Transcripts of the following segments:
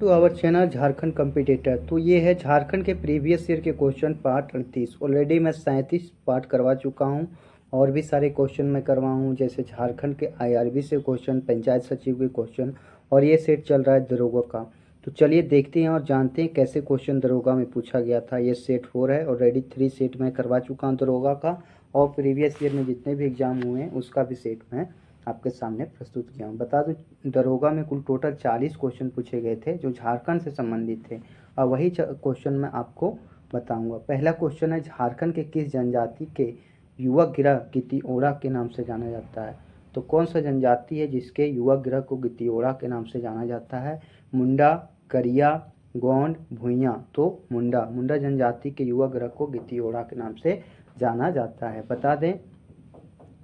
To our channel Jharkhand competitor. तो ये है झारखंड के प्रीवियस ईयर के क्वेश्चन पार्ट 38। ऑलरेडी मैं 37 पार्ट करवा चुका हूँ और भी सारे क्वेश्चन मैं करवाऊँ, जैसे झारखंड के आईआरबी से क्वेश्चन, पंचायत सचिव के क्वेश्चन, और ये सेट चल रहा है दरोगा का। तो चलिए देखते हैं और जानते हैं कैसे क्वेश्चन दरोगा में पूछा गया था। ये सेट 4 है, ऑलरेडी 3 सेट मैं करवा चुका हूँ दरोगा का, और प्रीवियस ईयर में जितने भी एग्जाम हुए हैं उसका भी सेट मैं आपके सामने प्रस्तुत किया हूँ। बता दूं, दरोगा में कुल टोटल 40 क्वेश्चन पूछे गए थे जो झारखंड से संबंधित थे, और वही क्वेश्चन मैं आपको बताऊंगा। पहला क्वेश्चन है, झारखंड के किस जनजाति के युवक गिरह गितिओड़ा के नाम से जाना जाता है? तो कौन सा जनजाति है जिसके युवक गिरह को गितिओड़ा के नाम से जाना जाता है? मुंडा, करिया, गोंड, भुइयां। तो मुंडा जनजाति के युवक गिरह को गितिओड़ा के नाम से जाना जाता है। बता दें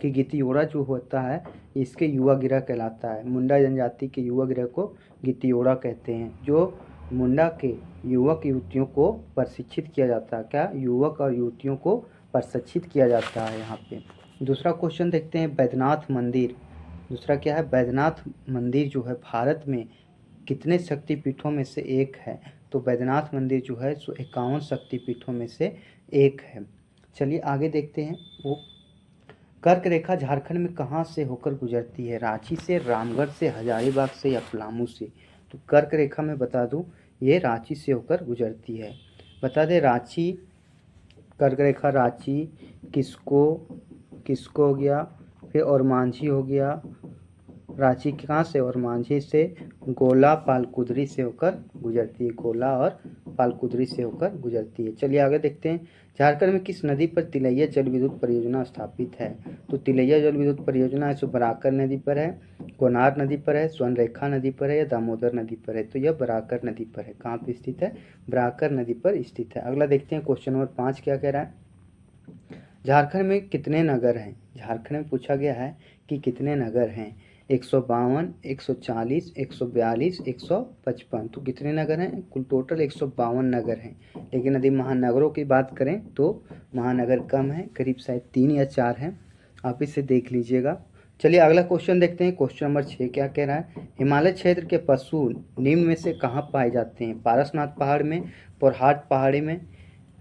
कि गितिओड़ा जो होता है इसके युवा गिरह कहलाता है। मुंडा जनजाति के युवा गिरह को गितिओड़ा कहते हैं। जो मुंडा के युवक युवतियों को प्रशिक्षित किया जाता है, क्या युवक और युवतियों को प्रशिक्षित किया जाता है यहाँ पे। दूसरा क्वेश्चन देखते हैं, बैद्यनाथ मंदिर। दूसरा क्या है, बैद्यनाथ मंदिर जो है भारत में कितने शक्तिपीठों में से एक है? तो बैद्यनाथ मंदिर जो है 51 शक्तिपीठों में से एक है। चलिए आगे देखते हैं। वो कर्क रेखा झारखंड में कहाँ से होकर गुजरती है? रांची से, रामगढ़ से, हजारीबाग से या पलामू से? तो कर्क रेखा में बता दूं ये रांची से होकर गुजरती है। बता दें रांची, कर्क रेखा रांची, किसको हो गया, फिर और मांझी हो गया। रांची कहाँ से? और मांझी से। गोला पालकुदरी से होकर गुजरती है, गोला और पालकुदरी से होकर गुजरती है। चलिए आगे देखते हैं, झारखंड में किस नदी पर तिलैया जल विद्युत परियोजना स्थापित है? तो तिलैया जल विद्युत परियोजना है सो बराकर नदी पर है, कोनार नदी पर है, स्वर्णरेखा नदी पर है या दामोदर नदी पर है? तो यह बराकर नदी पर है। कहाँ पर स्थित है? बराकर नदी पर स्थित है। अगला देखते हैं, क्वेश्चन नंबर 5 क्या कह रहा है, झारखंड में कितने नगर हैं? झारखंड में पूछा गया है कि कितने नगर हैं। 152, 140, 142, 155। तो कितने नगर हैं? कुल टोटल 152 नगर हैं। लेकिन यदि महानगरों की बात करें तो महानगर कम है, करीब शायद 3 या 4 हैं। आप इसे देख लीजिएगा। चलिए अगला क्वेश्चन देखते हैं, क्वेश्चन नंबर 6 क्या कह रहा है, हिमालय क्षेत्र के पशु निम्न में से कहाँ पाए जाते हैं? पारसनाथ पहाड़ में, पोरहाट पहाड़ी में,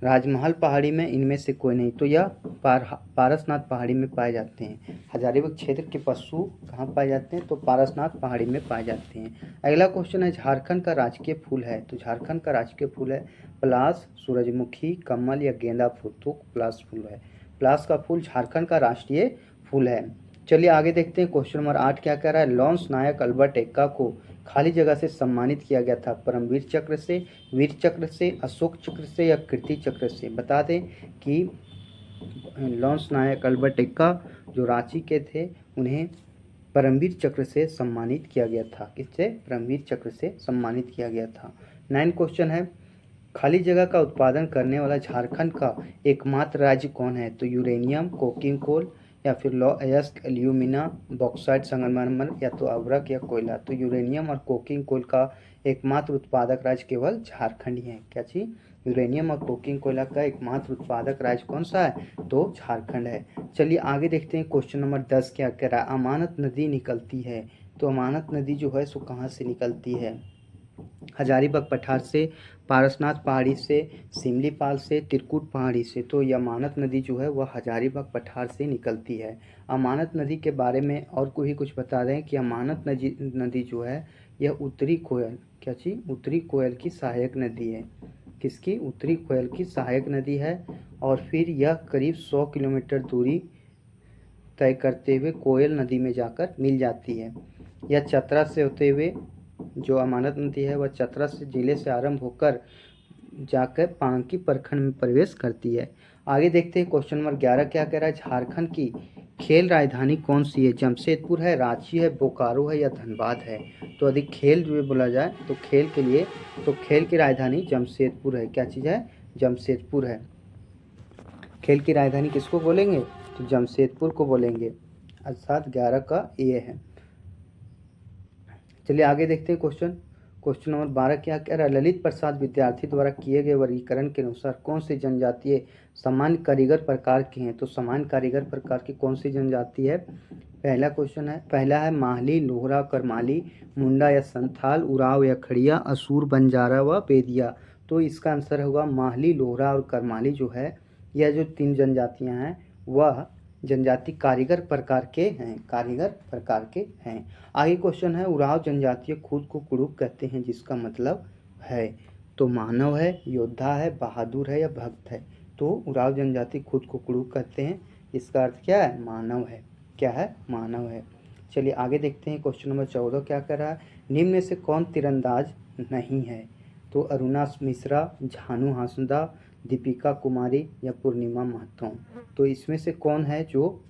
राजमहल पहाड़ी में, इनमें से कोई नहीं। तो यह पारसनाथ पहाड़ी में पाए जाते हैं। हजारीबाग क्षेत्र के पशु कहाँ पाए जाते हैं? तो पारसनाथ पहाड़ी में पाए जाते हैं। अगला क्वेश्चन है, झारखंड का राजकीय फूल है? तो झारखंड का राजकीय फूल है पलास, सूरजमुखी, कमल या गेंदा फूल? तो पलास फूल है। पलास का फूल झारखंड का राष्ट्रीय फूल है। चलिए आगे देखते हैं, क्वेश्चन नंबर 8 क्या कह रहा है, लॉन्स नायक अल्बर्ट एक्का को खाली जगह से सम्मानित किया गया था? परमवीर चक्र से, वीर चक्र से, अशोक चक्र से या कीर्ति चक्र से? बता दें कि लॉन्स नायक अल्बर्ट एक्का जो रांची के थे उन्हें परमवीर चक्र से सम्मानित किया गया था। किससे? परमवीर चक्र से सम्मानित किया गया था। 9 क्वेश्चन है, खाली जगह का उत्पादन करने वाला झारखंड का एकमात्र राज्य कौन है? तो यूरेनियम, कोकिंग कोल या फिर लॉ अयस्क, एल्यूमिना, बॉक्साइट, संगमरमर या तो अभ्रक या कोयला? तो यूरेनियम और कोकिंग कोल का एकमात्र उत्पादक राज्य केवल झारखंड ही है। क्या चीज? यूरेनियम और कोकिंग कोयला का एकमात्र उत्पादक राज्य कौन सा है? तो झारखंड है। चलिए आगे देखते हैं, क्वेश्चन नंबर 10 क्या कह रहा है, अमानत नदी निकलती है? तो अमानत नदी जो है सो कहाँ से निकलती है? हजारीबाग पठार से, पारसनाथ पहाड़ी से, सिमलीपाल से, त्रिकुट पहाड़ी से? तो यह अमानत नदी जो है वह हजारीबाग पठार से निकलती है। अमानत नदी के बारे में और कोई कुछ बता दें कि अमानत नदी जो है यह उत्तरी कोयल, क्या चीज? उत्तरी कोयल की सहायक नदी है। किसकी? उत्तरी कोयल की सहायक नदी है। और फिर यह करीब 100 किलोमीटर दूरी तय करते हुए कोयल नदी में जाकर मिल जाती है। यह चतरा से होते हुए, जो अमानत नदी है वह चतरा से जिले से आरंभ होकर जाकर पांकी प्रखंड में प्रवेश करती है। आगे देखते हैं, क्वेश्चन नंबर 11 क्या कह रहा है, झारखंड की खेल राजधानी कौन सी है? जमशेदपुर है, रांची है, बोकारो है या धनबाद है? तो यदि खेल जो बोला जाए तो खेल के लिए तो खेल की राजधानी जमशेदपुर है। क्या चीज़ है? जमशेदपुर है। खेल की राजधानी किसको बोलेंगे? तो जमशेदपुर को बोलेंगे। अर्थात 11 का ए है। चलिए आगे देखते हैं, क्वेश्चन क्वेश्चन नंबर 12 क्या कह रहा है, ललित प्रसाद विद्यार्थी द्वारा किए गए वर्गीकरण के अनुसार कौन सी जनजातीय सामान्य कारीगर प्रकार की हैं। तो सामान्य कारीगर प्रकार की कौन सी जनजाति है। पहला क्वेश्चन है, पहला है माहली, लोहरा, करमाली, मुंडा या संथाल, उराव या खड़िया, असुर, बंजारा व बेदिया। तो इसका आंसर होगा माहली, लोहरा और करमाली जो है, यह जो 3 जनजातियां हैं वह जनजाति कारीगर प्रकार के हैं, कारीगर प्रकार के हैं। आगे क्वेश्चन है, उराव जनजातीय खुद को कुड़ुक कहते हैं, जिसका मतलब है तो मानव है, योद्धा है, बहादुर है या भक्त है। तो उराव जनजाति खुद को कुड़ुक कहते हैं, इसका अर्थ क्या है, मानव है। क्या है, मानव है। चलिए आगे देखते हैं क्वेश्चन नंबर 14 क्या कर रहा है, निम्न में से कौन तीरंदाज नहीं है। तो अरुणा मिश्रा, झानू हांसदा, दीपिका कुमारी या पूर्णिमा महतो। तो इसमें से कौन है जो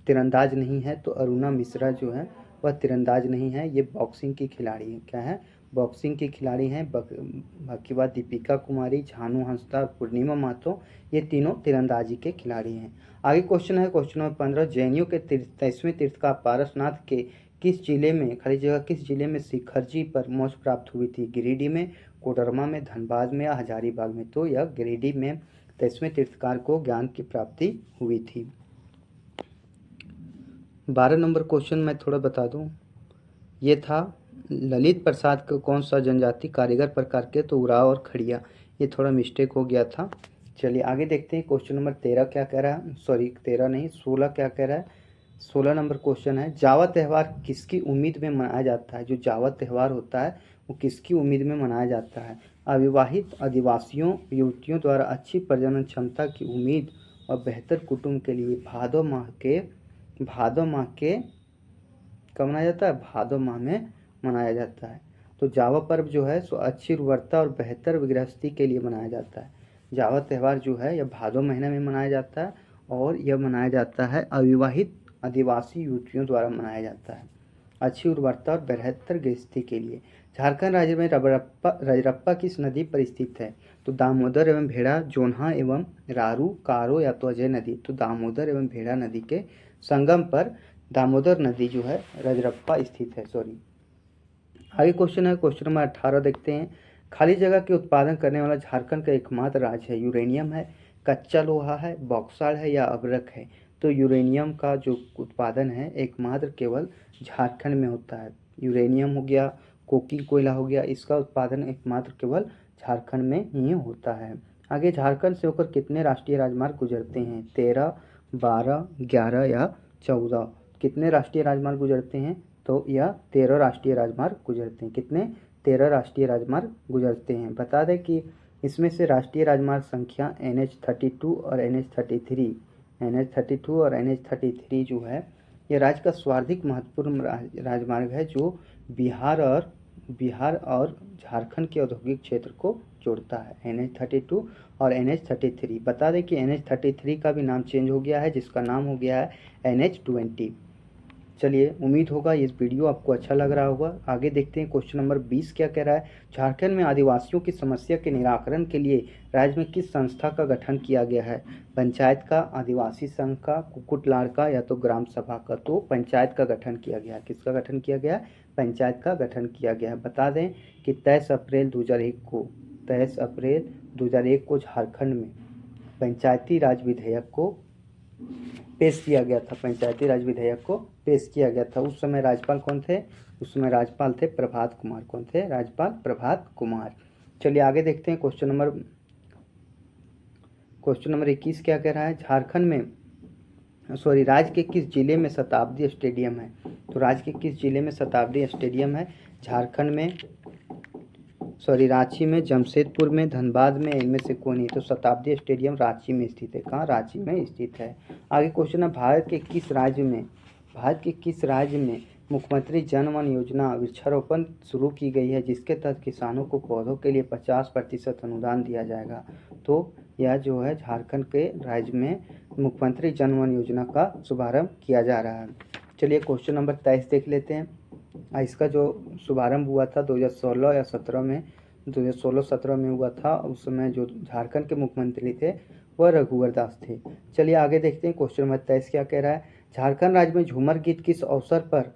तीरंदाज नहीं है। तो अरुणा मिश्रा जो है वह तीरंदाज नहीं है, ये बॉक्सिंग की खिलाड़ी है। क्या है, बॉक्सिंग की खिलाड़ी हैं। बाकी बात दीपिका कुमारी, झानू हांसदा, पूर्णिमा महतो, ये तीनों तीरंदाजी के खिलाड़ी हैं। आगे क्वेश्चन है क्वेश्चन नंबर 15, जैनियों के 23वें तीर्थंकर पारसनाथ के किस जिले में, खाली जगह किस जिले में शिखरजी पर मोक्ष प्राप्त हुई थी। गिरिडीह में, कोडरमा में, धनबाद में या हजारीबाग में। तो यह गिरिडीह में 23वें तीर्थंकर को ज्ञान की प्राप्ति हुई थी। 12 नंबर क्वेश्चन मैं थोड़ा बता दूं, ये था ललित प्रसाद का कौन सा जनजाति कारीगर प्रकार के। तो उराव और खड़िया, ये थोड़ा मिस्टेक हो गया था। चलिए आगे देखते हैं क्वेश्चन नंबर 13 क्या कह रहा है, सॉरी 13 नहीं 16 क्या कह रहा है। 16 नंबर क्वेश्चन है, जावा त्यौहार किसकी उम्मीद में मनाया जाता है। जो जावा त्यौहार होता है वो किसकी उम्मीद में मनाया जाता है। अविवाहित आदिवासियों युवतियों द्वारा अच्छी प्रजनन क्षमता की उम्मीद और बेहतर कुटुंब के लिए भादो माह के कब मनाया जाता है, भादो माह में मनाया जाता है। तो जावा पर्व जो है सो अच्छी उर्वरता और बेहतर गृहस्थी के लिए मनाया जाता है। जावा त्यौहार जो है यह भादो महीने में मनाया जाता है और यह मनाया जाता है अविवाहित आदिवासी युवतियों द्वारा मनाया जाता है, अच्छी उर्वरता और बेहतर गृहस्थी के लिए। झारखंड राज्य में रजरप्पा किस नदी पर स्थित है। तो दामोदर एवं भेड़ा, जोन्हा एवं रारू, कारो या तो अजय नदी। तो दामोदर एवं भेड़ा नदी के संगम पर दामोदर नदी जो है रजरप्पा स्थित है। सॉरी, आगे क्वेश्चन है क्वेश्चन नंबर 18 देखते हैं, खाली जगह के उत्पादन करने वाला झारखंड का एकमात्र राज्य है। यूरेनियम है, कच्चा लोहा है, बॉक्साइड है या अभ्रक है। तो यूरेनियम का जो उत्पादन है एकमात्र केवल झारखंड में होता है। यूरेनियम हो गया, कोकी कोयला हो गया, इसका उत्पादन एकमात्र केवल झारखंड में ही होता है। आगे, झारखंड से होकर कितने राष्ट्रीय राजमार्ग गुजरते हैं। 13, 12, 11 या 14। कितने राष्ट्रीय राजमार्ग गुजरते हैं। तो यह 13 राष्ट्रीय राजमार्ग गुजरते हैं। कितने, 13 राष्ट्रीय राजमार्ग गुजरते हैं। बता दें कि इसमें से राष्ट्रीय राजमार्ग संख्या NH32 और NH32 और NH33 जो है ये राज्य का सर्वाधिक महत्वपूर्ण राजमार्ग है, जो बिहार और झारखंड के औद्योगिक क्षेत्र को जोड़ता है। NH32 और NH33। बता दें कि NH33 का भी नाम चेंज हो गया है, जिसका नाम हो गया है NH20। चलिए, उम्मीद होगा इस वीडियो आपको अच्छा लग रहा होगा। आगे देखते हैं क्वेश्चन नंबर 20 क्या कह रहा है, झारखंड में आदिवासियों की समस्या के निराकरण के लिए राज्य में किस संस्था का गठन किया गया है। पंचायत का, आदिवासी संघ का, कुक्कुटलाड़ का या तो ग्राम सभा का। तो पंचायत का गठन किया गया। किसका गठन किया गया, पंचायत का गठन किया गया है। बता दें कि 23 अप्रैल 2001 को झारखंड में पंचायती राज विधेयक को पेश किया गया था। पंचायती राज विधेयक को पेश किया गया था। उस समय राज्यपाल कौन थे, उस समय राज्यपाल थे प्रभात कुमार। कौन थे, राज्यपाल प्रभात कुमार। चलिए आगे देखते हैं क्वेश्चन नंबर 21 क्या कह रहा है, झारखंड में राज्य के किस जिले में शताब्दी स्टेडियम है। तो राज्य के किस जिले में शताब्दी स्टेडियम है। झारखंड में, रांची में, जमशेदपुर में, धनबाद में, इनमें से कोई नहीं। तो शताब्दी स्टेडियम रांची में स्थित है। कहाँ, रांची में स्थित है। आगे क्वेश्चन है, भारत के किस राज्य में मुख्यमंत्री जन वन योजना वृक्षारोपण शुरू की गई है, जिसके तहत किसानों को पौधों के लिए 50% अनुदान दिया जाएगा। तो यह जो है झारखंड के राज्य में मुख्यमंत्री जन वन योजना का शुभारंभ किया जा रहा है। चलिए क्वेश्चन नंबर 23 देख लेते हैं। इसका जो शुभारंभ हुआ था 2016 या 17 में, 2016-17 में हुआ था। उस समय जो झारखंड के मुख्यमंत्री थे वह रघुवर दास थे। चलिए आगे देखते हैं क्वेश्चन नंबर 23 क्या कह रहा है, झारखंड राज्य में झूमर गीत किस अवसर पर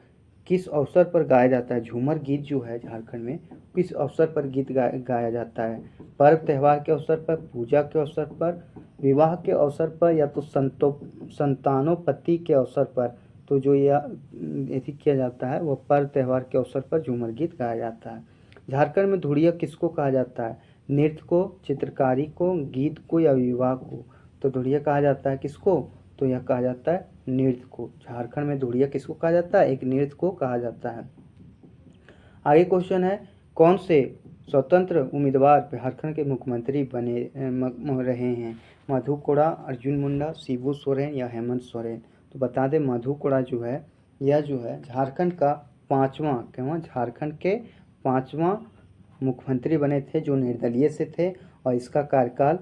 किस अवसर पर गाया जाता है? झूमर गीत जो है झारखंड में किस अवसर पर गीत गाया जाता है? पर्व त्यौहार के अवसर पर, पूजा के अवसर पर, विवाह के अवसर पर, या तो संतानोपति के अवसर पर। तो जो यह किया जाता है वो पर्व त्यौहार के अवसर पर झूमर गीत गाया जाता है। झारखंड में धुड़िया किसको कहा जाता है? नृत्य को, चित्रकारी को, गीत को, या विवाह को? तो धुड़िया कहा जाता है किसको? तो यह कहा जाता है नृत्य को। झारखंड में धुड़िया किसको कहा जाता है? एक नृत्य को कहा जाता है। आगे क्वेश्चन है, कौन से स्वतंत्र उम्मीदवार झारखंड के मुख्यमंत्री बने रहे हैं? मधु कोड़ा, अर्जुन मुंडा, शिबू सोरेन या हेमंत सोरेन? तो बता दें मधु कोड़ा जो है यह जो है झारखंड का झारखंड के 5वां मुख्यमंत्री बने थे जो निर्दलीय से थे, और इसका कार्यकाल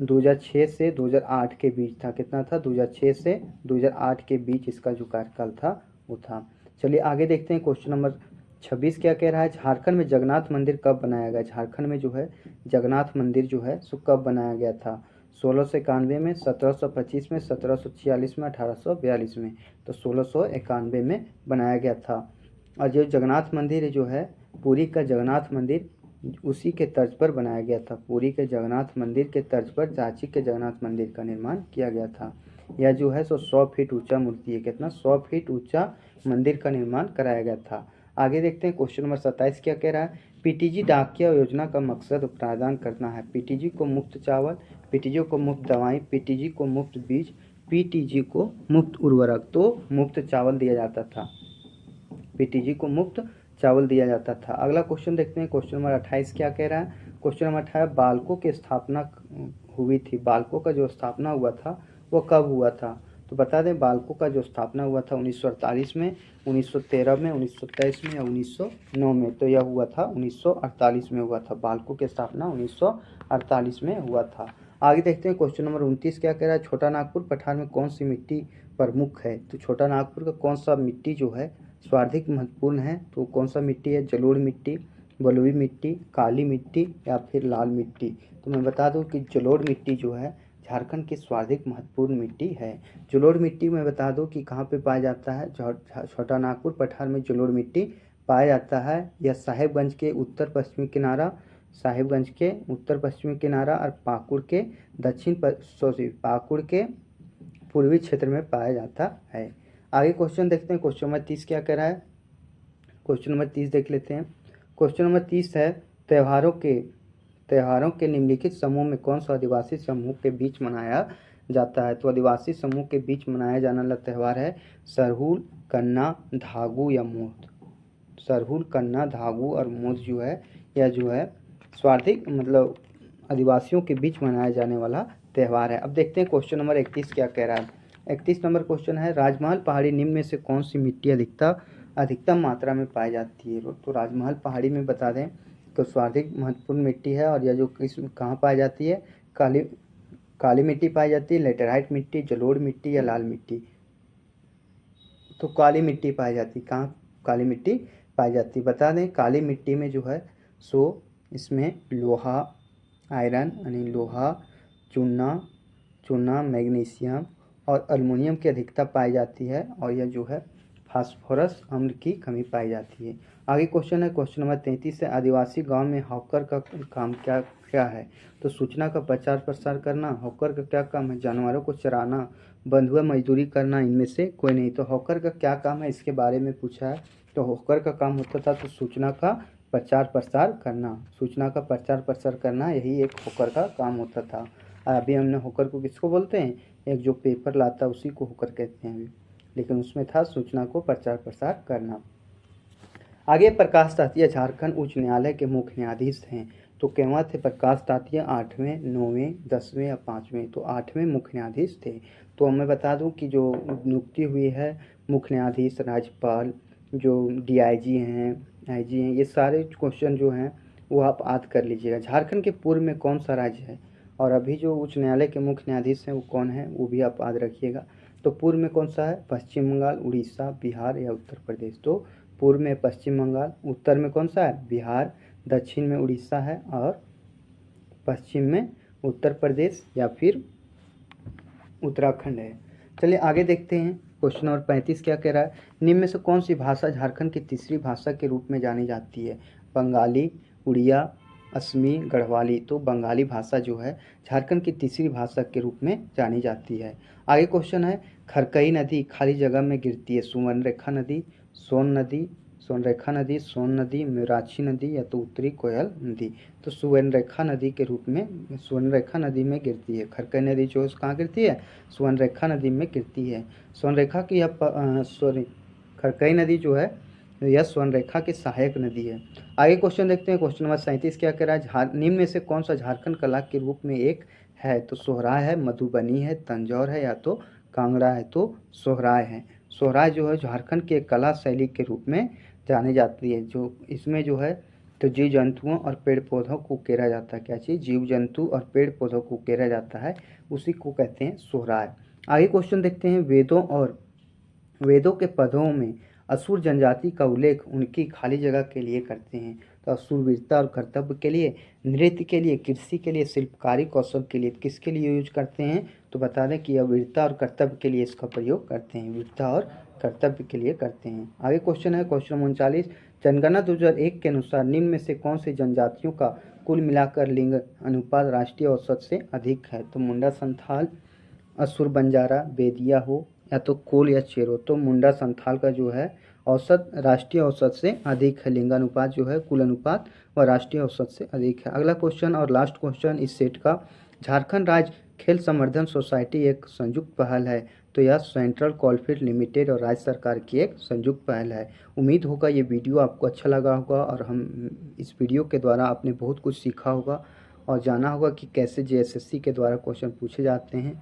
2006 से 2008 के बीच था। कितना था? 2006 से 2008 के बीच इसका जो कार्यकाल था वो था। चलिए आगे देखते हैं, क्वेश्चन नंबर 26 क्या कह रहा है? झारखंड में जगन्नाथ मंदिर कब बनाया गया? झारखंड में जो है जगन्नाथ मंदिर जो है सो कब बनाया गया था? 1691 में, 1725 में, 1746 में, 1842 में? तो 1691 में बनाया गया था। और जो जगन्नाथ मंदिर जो है पुरी का जगन्नाथ मंदिर उसी के तर्ज पर बनाया गया था। पुरी के जगन्नाथ मंदिर के तर्ज पर रांची के जगन्नाथ मंदिर का निर्माण किया गया था। यह जो है सो 100 फीट ऊंचा मूर्ति है। कितना? 100 फीट ऊंचा मंदिर का निर्माण कराया गया था। आगे देखते हैं, क्वेश्चन नंबर 27 क्या कह रहा है? पीटीजी डाकिया योजना का मकसद प्रदान करना है। पीटीजी को मुफ्त चावल, पीटीजी को मुफ्त दवाई, पीटीजी को मुफ्त बीज, पीटीजी को मुफ्त उर्वरक। तो मुफ्त चावल दिया जाता था, पीटीजी को मुफ्त चावल दिया जाता था। अगला क्वेश्चन देखते हैं, क्वेश्चन नंबर 28 क्या कह रहा है? क्वेश्चन नंबर 28, बाल्को की स्थापना हुई थी। बाल्को का जो स्थापना हुआ था वो कब हुआ था? तो बता दें बाल्को का जो स्थापना हुआ था 1948 में, 1913 में, 1923 में या 1909 में? तो यह हुआ था 1948 में हुआ था। बाल्को की स्थापना 1948 में हुआ था। आगे देखते हैं, क्वेश्चन नंबर 29 क्या कह रहा है? छोटा नागपुर पठार में कौन सी मिट्टी प्रमुख है? तो छोटा नागपुर का कौन सा मिट्टी जो है सर्वाधिक महत्वपूर्ण है? तो कौन सा मिट्टी है? जलोढ़ मिट्टी, बलुई मिट्टी, काली मिट्टी या फिर लाल मिट्टी? तो मैं बता दूं कि जलोढ़ मिट्टी जो है झारखंड की सर्वाधिक महत्वपूर्ण मिट्टी है। जलोढ़ मिट्टी मैं बता दूं कि कहाँ पे पाया जाता है? छोटा नागपुर पठार में जलोढ़ मिट्टी पाया जाता है। यह साहेबगंज के उत्तर पश्चिमी किनारा, साहेबगंज के उत्तर पश्चिमी किनारा और पाकुड़ के पूर्वी क्षेत्र में पाया जाता है। आगे क्वेश्चन देखते हैं, क्वेश्चन नंबर 30 क्या कह रहा है? क्वेश्चन नंबर 30 देख लेते हैं। क्वेश्चन नंबर 30 है, त्योहारों के निम्नलिखित समूह में कौन सा आदिवासी समूह के बीच मनाया जाता है? तो आदिवासी समूह के बीच मनाया जाने वाला त्यौहार है सरहुल, कन्ना, धागू या मोद। सरहुल, कन्ना, धागू और मोद जो है यह जो है स्वार्थिक मतलब आदिवासियों के बीच मनाया जाने वाला त्यौहार है। अब देखते हैं क्वेश्चन नंबर 31 क्या कह रहा है? 31 नंबर क्वेश्चन है, राजमहल पहाड़ी निम्न में से कौन सी मिट्टी अधिकतम मात्रा में पाई जाती है? तो राजमहल पहाड़ी में बता दें तो सर्वाधिक महत्वपूर्ण मिट्टी है, और यह जो कहाँ पाई जाती है? काली मिट्टी पाई जाती है, लेटेराइट मिट्टी, जलोढ़ मिट्टी या लाल मिट्टी? तो काली मिट्टी पाई जाती है। कहाँ काली मिट्टी पाई जाती है? बता दें काली मिट्टी में जो है सो इसमें लोहा, आयरन यानी लोहा, चूना, मैग्नीशियम और एल्युमिनियम की अधिकता पाई जाती है, और यह जो है फास्फोरस अम्ल की कमी पाई जाती है। आगे क्वेश्चन है, क्वेश्चन नंबर 33 है, आदिवासी गांव में हॉकर का काम क्या क्या है? तो सूचना का प्रचार प्रसार करना। हॉकर का क्या काम है? जानवरों को चराना, बंधुआ मजदूरी करना, इनमें से कोई नहीं। तो हॉकर का क्या काम है इसके बारे में पूछा है। तो हॉकर का काम होता था तो सूचना का प्रचार प्रसार करना, सूचना का प्रचार प्रसार करना, यही एक हॉकर का काम होता था। अभी हमने हॉकर को किसको बोलते हैं? एक जो पेपर लाता है उसी को हॉकर कहते हैं अभी, लेकिन उसमें था सूचना को प्रचार प्रसार करना। आगे प्रकाश तातिया झारखंड उच्च न्यायालय के मुख्य न्यायाधीश हैं। तो केवल थे प्रकाश तातिया? 8वें, 9वें, 10वें या 5वें? तो 8वें मुख्य न्यायाधीश थे। तो मैं बता दूं कि जो नियुक्ति हुई है मुख्य न्यायाधीश, राज्यपाल, जो डीआईजी हैं, आईजी हैं, ये सारे क्वेश्चन जो हैं वो आप याद कर लीजिएगा। झारखंड के पूर्व में कौन सा राज्य है? और अभी जो उच्च न्यायालय के मुख्य न्यायाधीश हैं वो कौन है वो भी आप याद रखिएगा। तो पूर्व में कौन सा है? पश्चिम बंगाल, उड़ीसा, बिहार या उत्तर प्रदेश? तो पूर्व में पश्चिम बंगाल, उत्तर में कौन सा है? बिहार, दक्षिण में उड़ीसा है और पश्चिम में उत्तर प्रदेश या फिर उत्तराखंड है। चलिए आगे देखते हैं, क्वेश्चन नंबर 35 क्या कह रहा है, निम्न में से कौन सी भाषा झारखंड की तीसरी भाषा के रूप में जानी जाती है, बंगाली, उड़िया, असमी, गढ़वाली। तो बंगाली भाषा जो है झारखंड की तीसरी भाषा के रूप में जानी जाती है। आगे क्वेश्चन है, खरकई नदी खाली जगह में गिरती है, सुवर्णरेखा नदी, सोनरेखा नदी, सोन नदी, मेराची नदी या तो उत्तरी कोयल नदी। तो सुवर्णरेखा नदी के रूप में सुवर्णरेखा नदी में गिरती है। खरकई नदी जो कहाँ गिरती है, सुवर्णरेखा नदी में गिरती है। स्वर्णरेखा की सॉरी खरकई नदी जो है यह स्वर्णरेखा की सहायक नदी है। आगे क्वेश्चन देखते हैं, क्वेश्चन नंबर 37 क्या कह रहा है, निम्न में से कौन सा झारखंड कला के रूप में एक है, तो सोहराय है, मधुबनी है, तंजौर है या तो कांगड़ा है। तो सोहराय है। सोहराय जो है झारखंड के कला शैली के रूप में जानी जाती है। जो इसमें जो है तो जीव जंतुओं और पेड़ पौधों को घेरा जाता है। क्या चीज़, जीव जंतु और पेड़ पौधों को घेरा जाता है, उसी को कहते हैं सोहराय। आगे क्वेश्चन देखते हैं, वेदों के पदों में असुर जनजाति का उल्लेख उनकी खाली जगह के लिए करते हैं। तो असुर वीरता और कर्तव्य के लिए, नृत्य के लिए, कृषि के लिए, शिल्पकारी कौशल के लिए, किसके लिए यूज करते हैं, तो बता दें कि यह वीरता और कर्तव्य के लिए इसका प्रयोग करते हैं, वीरता और कर्तव्य के लिए करते हैं। आगे क्वेश्चन है, क्वेश्चन 39, जनगणना 2001 के अनुसार निम्न में से कौन सी जनजातियों का कुल मिलाकर लिंग अनुपात राष्ट्रीय औसत से अधिक है, तो मुंडा संथाल, असुर बंजारा, बेदिया हो या तो कोल या चेरो। तो मुंडा संथाल का जो है औसत राष्ट्रीय औसत से अधिक है, लिंगानुपात जो है कुल अनुपात व राष्ट्रीय औसत से अधिक है। अगला क्वेश्चन और लास्ट क्वेश्चन इस सेट का, झारखंड राज्य खेल संवर्धन सोसाइटी एक संयुक्त पहल है, तो यह सेंट्रल कोलफील्ड लिमिटेड और राज्य सरकार की एक संयुक्त पहल है। उम्मीद होगा ये वीडियो आपको अच्छा लगा होगा और हम इस वीडियो के द्वारा आपने बहुत कुछ सीखा होगा और जाना होगा कि कैसे JSSC के द्वारा क्वेश्चन पूछे जाते हैं।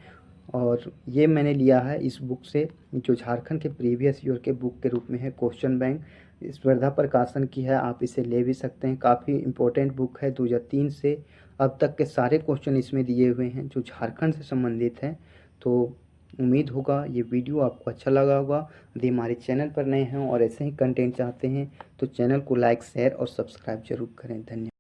और ये मैंने लिया है इस बुक से, जो झारखंड के प्रीवियस ईयर के बुक के रूप में है, क्वेश्चन बैंक स्पर्धा प्रकाशन की है। आप इसे ले भी सकते हैं, काफ़ी इंपॉर्टेंट बुक है। 2003 से अब तक के सारे क्वेश्चन इसमें दिए हुए हैं जो झारखंड से संबंधित हैं। तो उम्मीद होगा ये वीडियो आपको अच्छा लगा होगा। यदि हमारे चैनल पर नए हैं और ऐसे ही कंटेंट चाहते हैं तो चैनल को लाइक, शेयर और सब्सक्राइब जरूर करें। धन्यवाद।